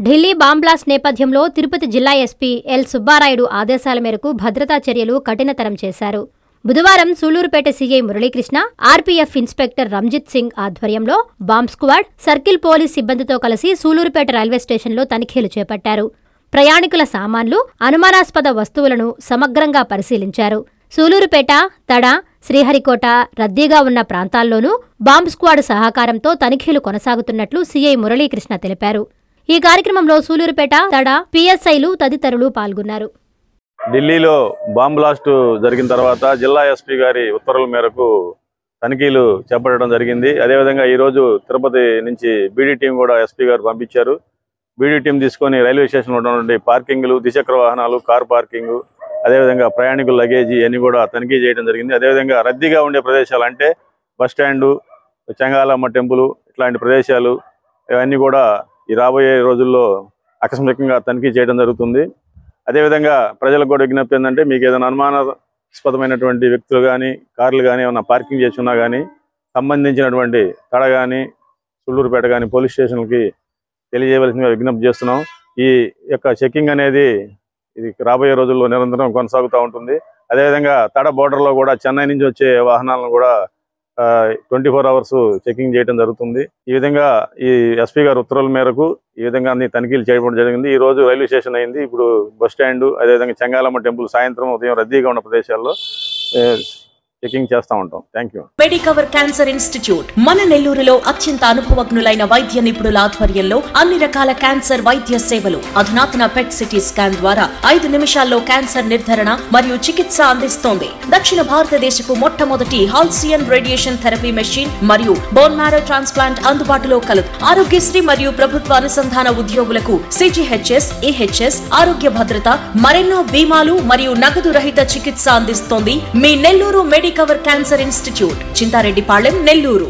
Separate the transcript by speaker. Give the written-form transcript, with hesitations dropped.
Speaker 1: Delhi bomb blast నేపథ్యంలో తిరుపతి జిల్లా SP L Subbarayudu ఆదేశాల మేరకు భద్రతా చర్యలు కఠినతరం చేశారు. బుధవారం Sullurpeta CI Muralikrishna, RPF inspector Ranjit Singh ఆధ్వర్యంలో బాంబ్ స్క్వాడ్, సర్కిల్ పోలీస్ సిబ్బందితో కలిసి సూళ్లూరుపేట రైల్వే స్టేషన్లో తనిఖీలు చేపట్టారు. ప్రయాణికుల సామాన్లు, అనుమానాస్పద వస్తువులను సమగ్రంగా పరిశీలించారు. సూళ్లూరుపేట, తడ, శ్రీహరికోట రద్దీగా ఉన్న ప్రాంతాల్లోనూ బాంబ్ స్క్వాడ్ సహకారంతో తనిఖీలు కొనసాగుతున్నట్లు సీఐ మురళీకృష్ణ తెలిపారు. ఈ కార్యక్రమంలో సూళ్లూరుపేట, తడ, పీఎస్ఐలు తదితరులు పాల్గొన్నారు.
Speaker 2: ఢిల్లీలో బాంబ్ బ్లాస్ట్ జరిగిన తర్వాత జిల్లా ఎస్పీ గారి ఉత్తర్వుల మేరకు తనిఖీలు చేపట్టడం జరిగింది. అదేవిధంగా ఈరోజు తిరుపతి నుంచి బీడీ టీం కూడా ఎస్పీ గారు పంపించారు. బీడీ టీం తీసుకొని రైల్వే స్టేషన్లో ఉన్నటువంటి పార్కింగ్లు, ద్విచక్ర వాహనాలు, కార్ పార్కింగ్, అదేవిధంగా ప్రయాణికుల లగేజీ అన్ని కూడా తనిఖీ చేయడం జరిగింది. అదేవిధంగా రద్దీగా ఉండే ప్రదేశాలు అంటే బస్టాండు, చెంగాలమ్మ టెంపుల్ ఇట్లాంటి ప్రదేశాలు ఇవన్నీ కూడా ఈ రాబోయే రోజుల్లో ఆకస్మికంగా తనిఖీ చేయడం జరుగుతుంది. అదేవిధంగా ప్రజలకు కూడా విజ్ఞప్తి ఏంటంటే, మీకు ఏదైనా అనుమానాస్పదమైనటువంటి వ్యక్తులు కానీ, కార్లు కానీ ఏమైనా పార్కింగ్ చేసి ఉన్నా కానీ సంబంధించినటువంటి తడ కానీ, సూళ్లూరుపేట కానీ పోలీస్ స్టేషన్లకి తెలియజేయవలసిందిగా విజ్ఞప్తి చేస్తున్నాం. ఈ యొక్క చెకింగ్ అనేది ఇది రాబోయే రోజుల్లో నిరంతరం కొనసాగుతూ ఉంటుంది. అదేవిధంగా తడ బోర్డర్లో కూడా చెన్నై నుంచి వచ్చే వాహనాలను కూడా 24 అవర్స్ చెకింగ్ చేయడం జరుగుతుంది. ఈ విధంగా ఈ ఎస్పీ గారి ఉత్తర్వుల మేరకు ఈ విధంగా అన్ని తనిఖీలు చేయడం జరిగింది. ఈ రోజు రైల్వే స్టేషన్ అయింది. ఇప్పుడు బస్ స్టాండ్, అదేవిధంగా చెంగాలమ్మ టెంపుల్ సాయంత్రం, ఉదయం రద్దీగా ఉన్న ప్రదేశాల్లో చెకింగ్ చేస్తూ ఉంటాం. Thank you.
Speaker 3: Medicover cancer institute మన నెల్లూరులో అత్యంత అనుభవజ్ఞులైన వైద్య నిపుణుల ఆధ్వర్యంలో అన్ని రకాల క్యాన్సర్ వైద్య సేవలు, అధునాతన పెట్ సిటీ స్కాన్ ద్వారా 5 నిమిషాల్లో క్యాన్సర్ నిర్ధారణ మరియు చికిత్స అందిస్తోంది. దక్షిణ భారతదేశపు మొట్టమొదటి హాల్సియన్ రేడియేషన్ థెరపీ మెషిన్ మరియు బోన్ మ్యారో ట్రాన్స్ప్లాంట్ అందుబాటులో కలదు. ఆరోగ్యశ్రీ మరియు ప్రభుత్వ అనుసంధాన ఉద్యోగులకు సిజిహెచ్ఎస్, ఈహెచ్ఎస్, ఆరోగ్య భద్రత, మరెన్నో బీమాలు మరియు నగదు రహిత చికిత్స అందిస్తోంది మీ Nellore Medicover cancer institute, Chintareddypalem, Nellore.